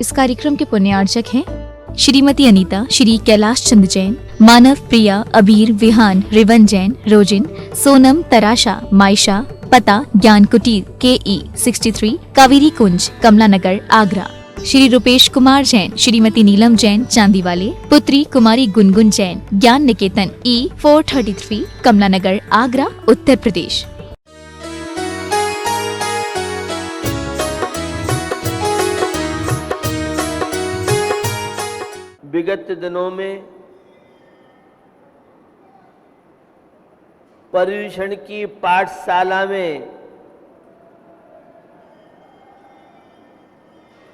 इस कार्यक्रम के पुण्यार्चक हैं श्रीमती अनीता, श्री कैलाश चंद जैन, मानव, प्रिया, अबीर, विहान, रिवन जैन, रोजिन, सोनम, तराशा, मायशा। पता ज्ञान कुटीर, KE 63, कावेरी कुंज, कमला नगर, आगरा। श्री रूपेश कुमार जैन, श्रीमती नीलम जैन, चांदीवाले। पुत्री कुमारी गुनगुन जैन, ज्ञान निकेतन E 433, कमला नगर, आगरा, उत्तर प्रदेश। विगत दिनों में पर्यूषण की पाठशाला में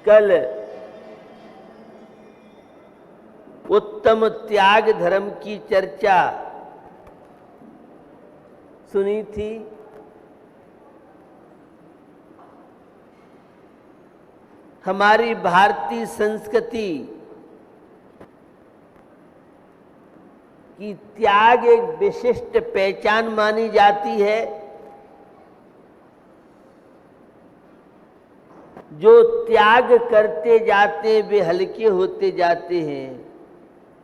कल उत्तम त्याग धर्म की चर्चा सुनी थी। हमारी भारतीय संस्कृति कि त्याग एक विशिष्ट पहचान मानी जाती है। जो त्याग करते जाते वे हल्के होते जाते हैं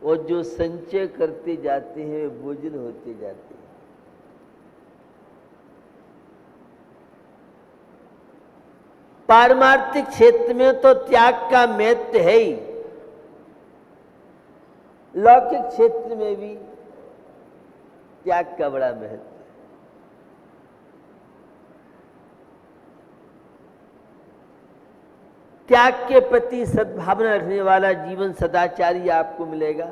और जो संचय करते जाते हैं वे बोझिल होते जाते हैं। पारमार्थिक क्षेत्र में तो त्याग का महत्व है ही, लौकिक क्षेत्र में भी त्याग का बड़ा महत्व है। त्याग के प्रति सद्भावना रखने वाला जीवन सदाचारी आपको मिलेगा।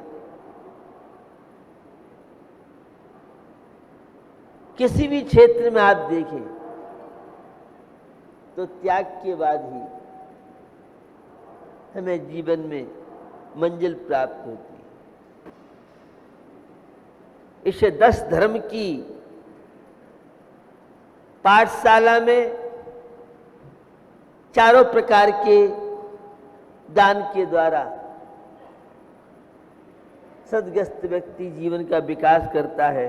किसी भी क्षेत्र में आप देखें तो त्याग के बाद ही हमें जीवन में मंजिल प्राप्त होती है। इस 10 धर्म की पाठशाला में चारों प्रकार के दान के द्वारा सद्ग्रस्त व्यक्ति जीवन का विकास करता है,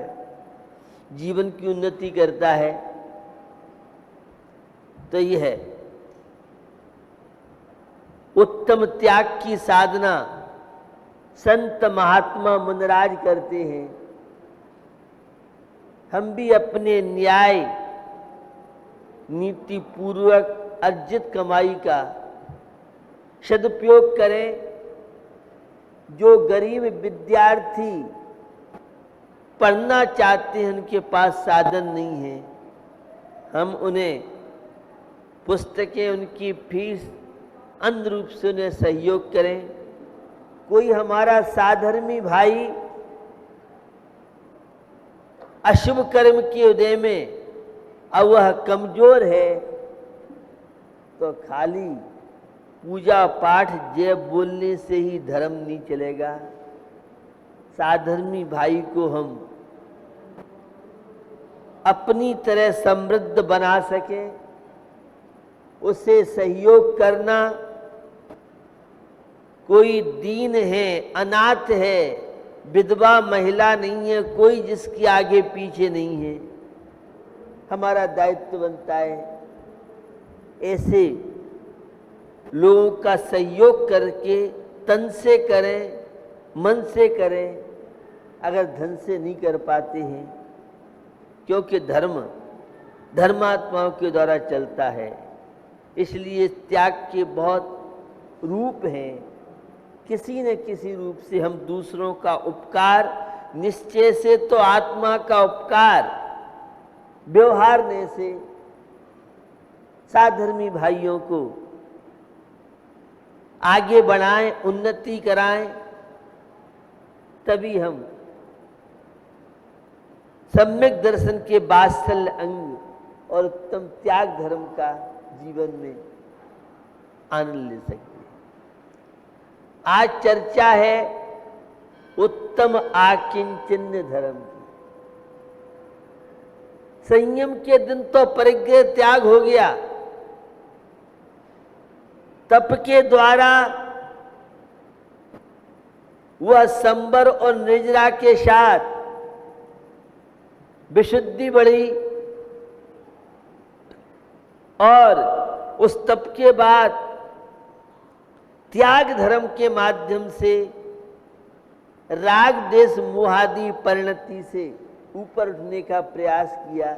जीवन की उन्नति करता है। तो यह है उत्तम त्याग की साधना संत महात्मा मुनिराज करते हैं। हम भी अपने न्याय नीति पूर्वक अर्जित कमाई का सदुपयोग करें। जो गरीब विद्यार्थी पढ़ना चाहते हैं, उनके पास साधन नहीं है, हम उन्हें पुस्तकें, उनकी फीस अन्य रूप से उन्हें सहयोग करें। कोई हमारा साधर्मी भाई अशुभ कर्म के उदय में अब वह कमजोर है तो खाली पूजा पाठ जय बोलने से ही धर्म नहीं चलेगा। साधर्मी भाई को हम अपनी तरह समृद्ध बना सके, उसे सहयोग करना। कोई दीन है, अनाथ है, विधवा महिला नहीं है, कोई जिसके आगे पीछे नहीं है, हमारा दायित्व बनता है ऐसे लोगों का सहयोग करके तन से करें, मन से करें, अगर धन से नहीं कर पाते हैं, क्योंकि धर्म धर्मात्माओं के द्वारा चलता है। इसलिए त्याग के बहुत रूप हैं। किसी न किसी रूप से हम दूसरों का उपकार, निश्चय से तो आत्मा का उपकार व्यवहारने से साधर्मी भाइयों को आगे बढ़ाएं, उन्नति कराएं, तभी हम सम्यक दर्शन के वात्सल्य अंग और उत्तम त्याग धर्म का जीवन में आनंद ले सकते हैं। आज चर्चा है उत्तम आकिंचन्य धर्म की। संयम के दिन तो परिग्रह त्याग हो गया, तप के द्वारा वह संबर और निर्जरा के साथ विशुद्धि बढ़ी और उस तप के बाद त्याग धर्म के माध्यम से, राग देश मोहादि परिणति से ऊपर उठने का प्रयास किया।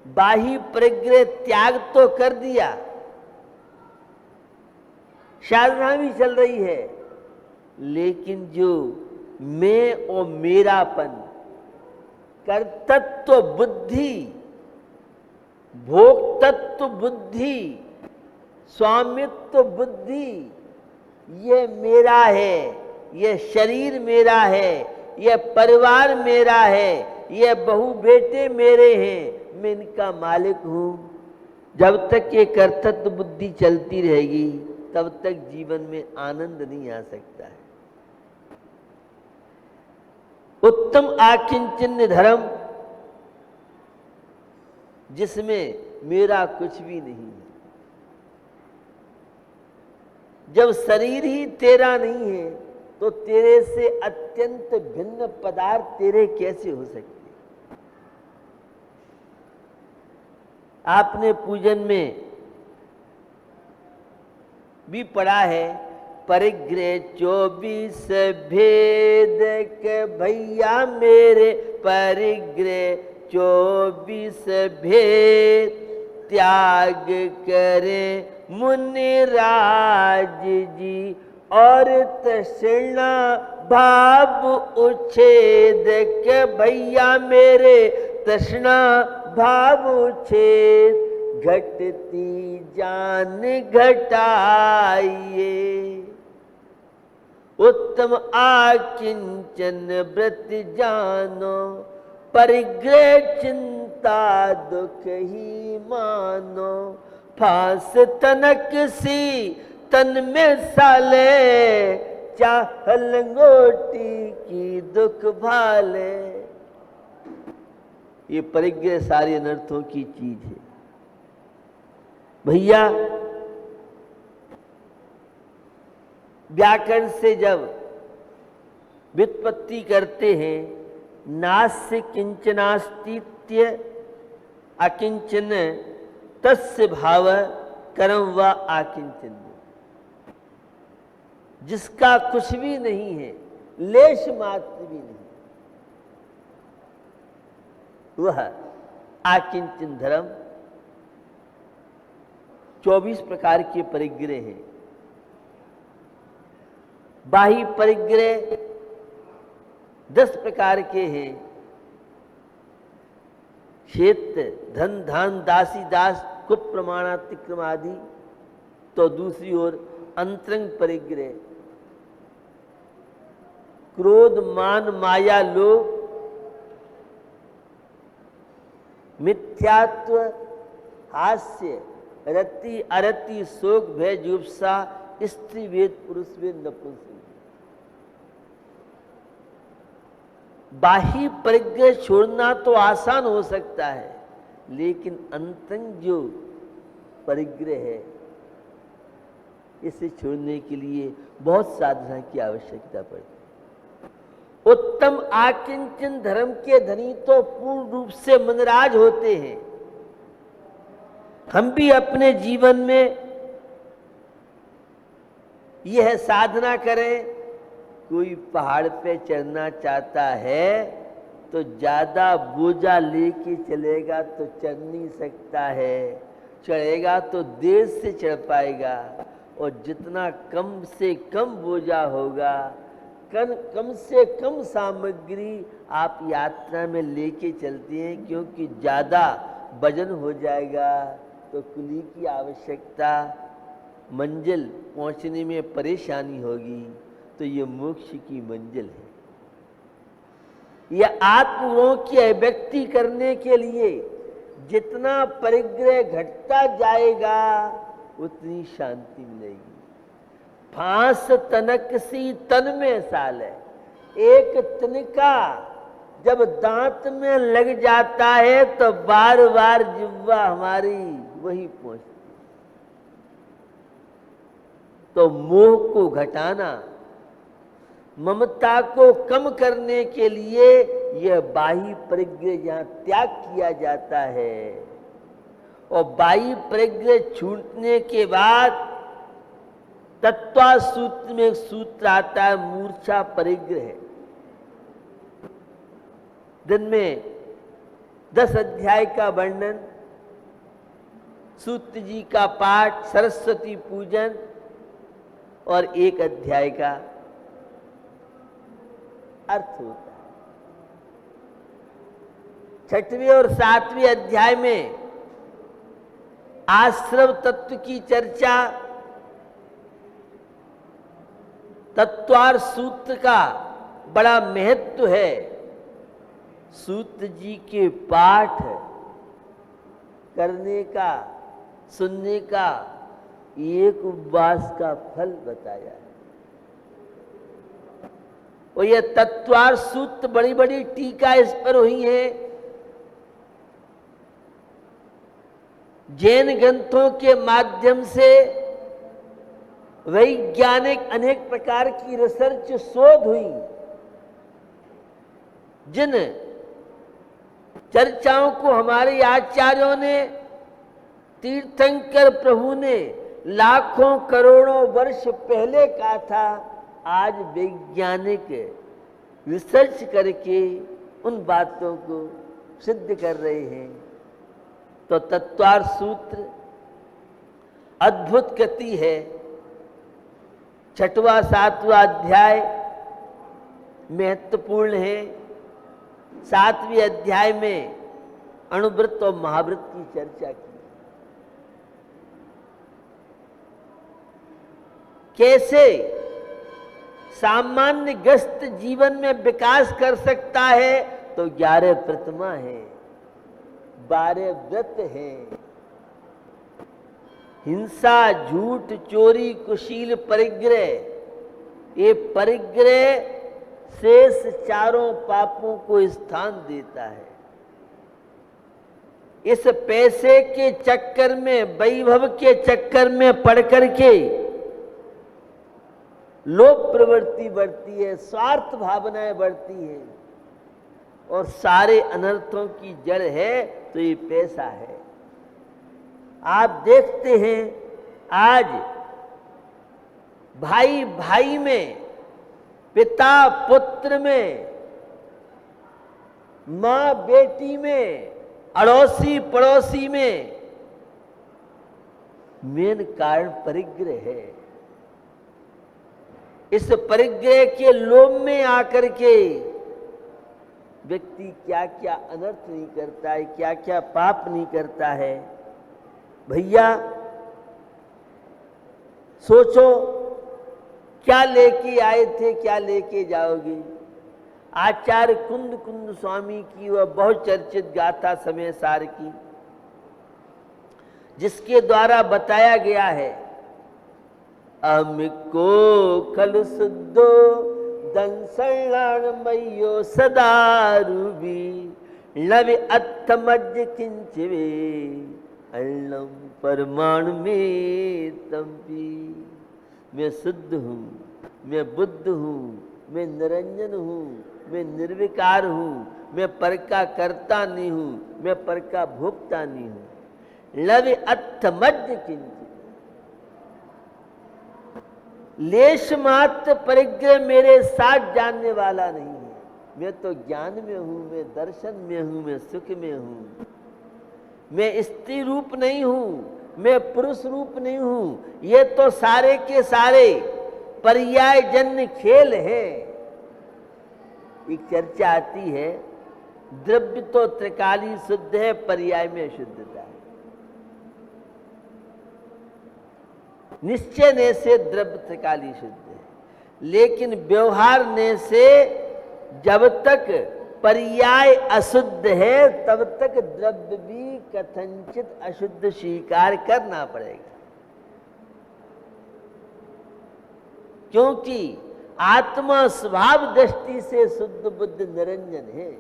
बाह्य परिग्रह त्याग तो कर दिया, साधना भी चल रही है, लेकिन जो मैं और मेरापन, कर्तृत्व बुद्धि, भोक्तत्व बुद्धि, स्वामित्व बुद्धि, ये मेरा है, ये शरीर मेरा है, ये परिवार मेरा है, ये बहू बेटे मेरे हैं, मैं इनका मालिक हूं। जब तक ये कर्तव्य बुद्धि चलती रहेगी तब तक जीवन में आनंद नहीं आ सकता है। उत्तम आकिंचन धर्म जिसमें मेरा कुछ भी नहीं है। जब शरीर ही तेरा नहीं है तो तेरे से अत्यंत भिन्न पदार्थ तेरे कैसे हो सकते? आपने पूजन में भी पढ़ा है, परिग्रह 24 भेद के भैया मेरे, परिग्रह 24 भेद, त्याग करे मुनिराज जी, और तृष्णा भाव उच्छेद के भैया मेरे, तृष्णा भाव उच्छेद, घटती जान घटाइए, उत्तम आकिंचन व्रत जानो, परिग्रह चिंता दुख ही मानो, फांस तनक सी तन में साले, चाह लंगोटी की दुख भाले। ये परिग्रह सारे अनर्थों की चीज है भैया। व्याकरण से जब व्युत्पत्ति करते हैं, नास्य किंचनास्तित्य अकिंचन तस्य भाव कर्म व आकिंचन, जिसका कुछ भी नहीं है, लेश मात्र भी नहीं, वह आकिंचन धर्म। 24 प्रकार के परिग्रह हैं। बाह्य परिग्रह 10 प्रकार के हैं, क्षेत्र धन धान दासी दास कुप प्रमाणातिक्रम आदि। तो दूसरी ओर अंतरंग परिग्रह, क्रोध मान माया लोभ, मिथ्यात्व हास्य रति अरति शोक भय जुप्सा, स्त्री वेद पुरुष वेद नपुंसक। बाह्य परिग्रह छोड़ना तो आसान हो सकता है, लेकिन अंतरंग जो परिग्रह है, इसे छोड़ने के लिए बहुत साधना की आवश्यकता पड़ती है। उत्तम आकिंचन धर्म के धनी तो पूर्ण रूप से मनराज होते हैं। हम भी अपने जीवन में यह साधना करें। कोई पहाड़ पे चढ़ना चाहता है तो ज्यादा बोझा लेके चलेगा तो चढ़ नहीं सकता है, चढ़ेगा तो देर से चढ़ पाएगा। और जितना कम से कम बोझा होगा, कम से कम सामग्री आप यात्रा में लेके चलते हैं, क्योंकि ज्यादा वजन हो जाएगा तो कुली की आवश्यकता, मंजिल पहुंचने में परेशानी होगी। तो ये मोक्ष की मंजिल है। यह आत्मगुणों की अभिव्यक्ति करने के लिए जितना परिग्रह घटता जाएगा उतनी शांति मिलेगी। फांस तनक सी तन में साल है। एक तिनका जब दांत में लग जाता है तो बार बार जिह्वा हमारी वही पहुंचती। तो मोह को घटाना, ममता को कम करने के लिए यह बाह्य परिग्रह यहां त्याग किया जाता है। और बाह्य परिग्रह छूटने के बाद तत्वा सूत्र में एक सूत्र आता है मूर्छा परिग्रह। दिन में 10 अध्याय का वर्णन, सूत्र जी का पाठ, सरस्वती पूजन और 1 अध्याय का अर्थ होता है। 6वें और 7वें अध्याय में आश्रव तत्व की चर्चा, तत्वार सूत्र का बड़ा महत्व है। सूत्र जी के पाठ करने का, सुनने का एक उपवास का फल बताया है। और यह तत्वार सूत्र बड़ी बड़ी टीका इस पर हुई है। जैन ग्रंथों के माध्यम से वैज्ञानिक अनेक प्रकार की रिसर्च शोध हुई, जिन चर्चाओं को हमारे आचार्यों ने, तीर्थंकर प्रभु ने लाखों करोड़ों वर्ष पहले कहा था, आज वैज्ञानिक रिसर्च करके उन बातों को सिद्ध कर रहे हैं। तो तत्वार सूत्र अद्भुत कृति है। 6वां 7वां अध्याय महत्वपूर्ण है। 7वें अध्याय में अणुव्रत और महाव्रत की चर्चा की। कैसे सामान्य ग्रस्त जीवन में विकास कर सकता है, तो 11 प्रतिमा है, 12 व्रत है। हिंसा, झूठ, चोरी, कुशील, परिग्रह, ये परिग्रह शेष चारों पापों को स्थान देता है। इस पैसे के चक्कर में, वैभव के चक्कर में पड़ करके लोभ प्रवृत्ति बढ़ती है, स्वार्थ भावनाएं बढ़ती है, और सारे अनर्थों की जड़ है तो ये पैसा है। आप देखते हैं आज भाई भाई में, पिता पुत्र में, मां बेटी में, अड़ोसी पड़ोसी में मेन कारण परिग्रह है। इस परिग्रह के लोभ में आकर के व्यक्ति क्या क्या अनर्थ नहीं करता है, क्या क्या पाप नहीं करता है। भैया सोचो, क्या लेके आए थे, क्या लेके जाओगे। आचार्य कुंद कुंद स्वामी की वह बहुत चर्चित गाथा समय सार की, जिसके द्वारा बताया गया है, अमिको खल शुद्धो दंसणाणमयो सदारूबी लव अत्थमज्ज किंचवे अल्लम परमाणु में तंपी। मैं शुद्ध हूँ, मैं बुद्ध हूँ, मैं निरंजन हूँ, मैं निर्विकार हूँ, मैं पर का करता नहीं हूँ, मैं पर का भोगता नहीं हूँ। लव अत्थमज्ज किंचित, लेश मात्र परिग्रह मेरे साथ जानने वाला नहीं है। मैं तो ज्ञान में हूं, मैं दर्शन में हूं, मैं सुख में हूं। मैं स्त्री रूप नहीं हूं, मैं पुरुष रूप नहीं हूं। ये तो सारे के सारे पर्याय जन्य खेल है। एक चर्चा आती है, द्रव्य तो त्रिकाली शुद्ध है, पर्याय में अशुद्धता है। निश्चय ने से द्रव्य त्रिकाली शुद्ध है, लेकिन व्यवहार ने से जब तक पर्याय अशुद्ध है तब तक द्रव्य भी कथनचित अशुद्ध स्वीकार करना पड़ेगा। क्योंकि आत्मा स्वभाव दृष्टि से शुद्ध बुद्ध निरंजन है,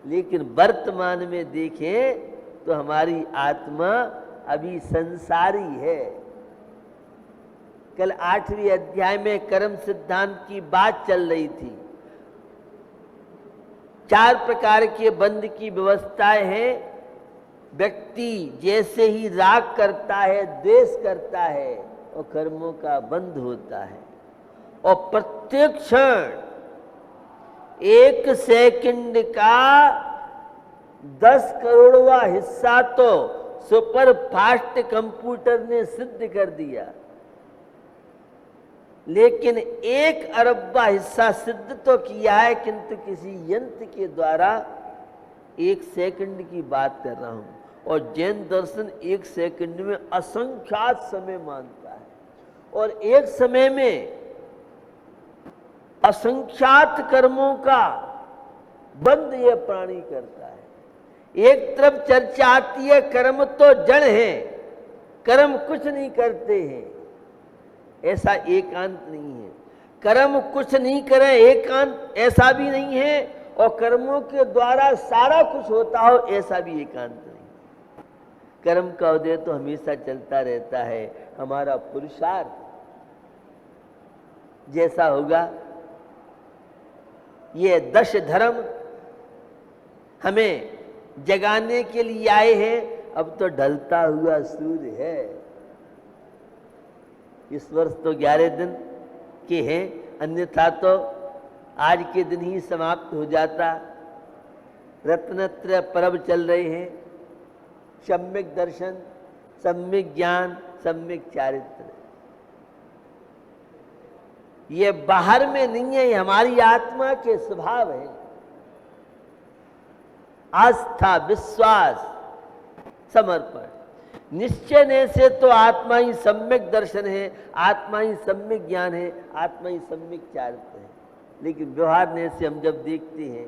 लेकिन वर्तमान में देखें तो हमारी आत्मा अभी संसारी है। कल 8वें अध्याय में कर्म सिद्धांत की बात चल रही थी। 4 प्रकार के बंध की व्यवस्थाएं हैं। व्यक्ति जैसे ही राग करता है, द्वेष करता है, और कर्मों का बंध होता है। और प्रत्येक क्षण 1 सेकंड का 10 करोड़वां हिस्सा तो सुपर फास्ट कंप्यूटर ने सिद्ध कर दिया, लेकिन 1 अरबवां हिस्सा सिद्ध तो किया है, किंतु किसी यंत्र के द्वारा 1 सेकंड की बात कर रहा हूं। और जैन दर्शन 1 सेकंड में असंख्यात समय मानता है, और एक समय में असंख्यात कर्मों का बंध यह प्राणी करता है। एक तरफ चर्चा आती है कर्म तो जड़ है, कर्म कुछ नहीं करते हैं, ऐसा एकांत नहीं है। कर्म कुछ नहीं करे एकांत ऐसा भी नहीं है, और कर्मों के द्वारा सारा कुछ होता हो ऐसा भी एकांत नहीं। कर्म का उदय तो हमेशा चलता रहता है। हमारा पुरुषार्थ जैसा होगा, ये 10 धर्म हमें जगाने के लिए आए हैं। अब तो ढलता हुआ सूर्य है। इस वर्ष तो 11 दिन के हैं, अन्यथा तो आज के दिन ही समाप्त हो जाता। रत्नत्रय पर्व चल रहे हैं, सम्यक दर्शन, सम्यक ज्ञान, सम्यक चारित्र। ये बाहर में नहीं है, ये हमारी आत्मा के स्वभाव है। आस्था, विश्वास, समर्पण, निश्चय से तो आत्मा ही सम्यक दर्शन है, आत्मा ही सम्यक ज्ञान है, आत्मा ही सम्यक चारित्र है। लेकिन व्यवहार ने से हम जब देखते हैं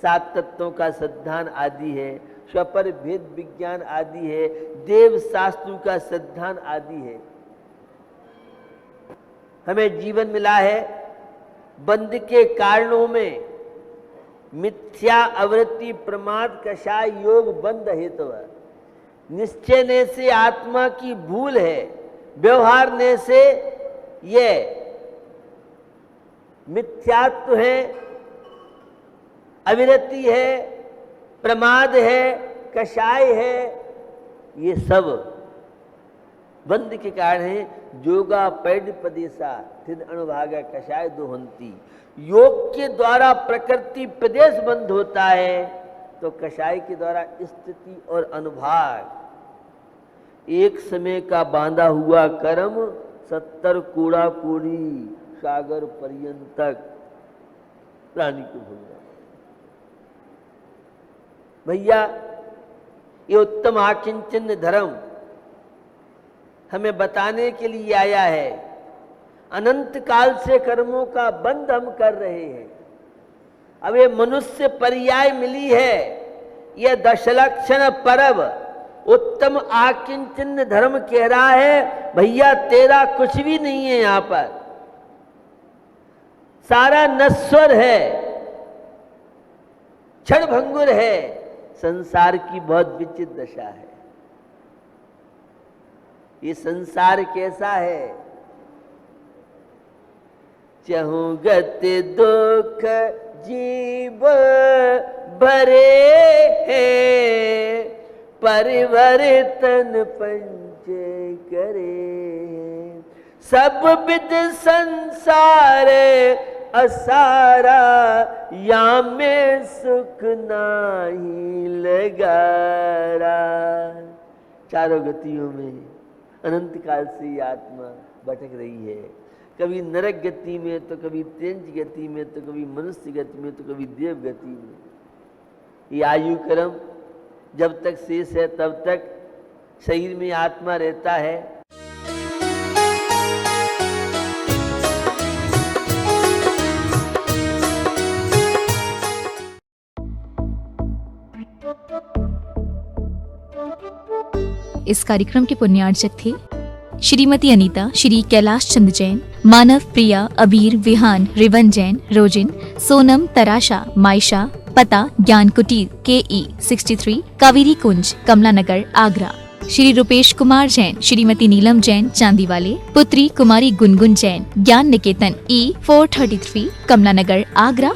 7 तत्वों का सिद्धांत आदि है, स्वपर भेद विज्ञान आदि है, देव शास्त्रों का सिद्धांत आदि है। हमें जीवन मिला है, बंध के कारणों में मिथ्या, अवृत्ति, प्रमाद, कषाय, योग, बंध हेतु। निश्चय ने से आत्मा की भूल है, व्यवहार ने से ये मिथ्यात्व है, अविरति है, प्रमाद है, कषाय है। ये सब बंध के कारण है। जोगा पैड प्रदेशा थिद अणुभागा कषाय दोहंती। योग के द्वारा प्रकृति प्रदेश बंद होता है, तो कषाय के द्वारा स्थिति और अनुभाग। एक समय का बांधा हुआ कर्म 70 कोड़ा कोड़ी सागर पर्यंतक प्राणी को भूल रहा। भैया, ये उत्तम आकिंचन धर्म हमें बताने के लिए आया है। अनंत काल से कर्मों का बंध हम कर रहे हैं। अब ये मनुष्य पर्याय मिली है, यह दशलक्षण पर्व उत्तम आकिंचन धर्म कह रहा है, भैया तेरा कुछ भी नहीं है, यहां पर सारा नश्वर है, क्षणभंगुर है। संसार की बहुत विचित्र दशा है। ये संसार कैसा है? चहु गति दुख जीव भरे हैं, परिवर्तन पंच करे। सब विद संसार असारा, या में सुख नाही लगारा। चारों गतियों में अनंत काल से ये आत्मा भटक रही है। कभी नरक गति में, तो कभी तेंज गति में, तो कभी मनुष्य गति में, तो कभी देव गति में। ये आयु क्रम जब तक शेष है तब तक शरीर में आत्मा रहता है। इस कार्यक्रम के पुण्यार्चक थे श्रीमती अनीता, श्री कैलाश चंद्र जैन, मानव, प्रिया, अबीर, विहान, रिवन जैन, रोजिन, सोनम, तराशा, मायशा, पता, ज्ञान कुटीर, KE 63, कावेरी कुंज, कमला नगर, आगरा। श्री रूपेश कुमार जैन, श्रीमती नीलम जैन, चांदीवाले, पुत्री कुमारी गुनगुन जैन, ज्ञान निकेतन E 433, कमला नगर, आगरा।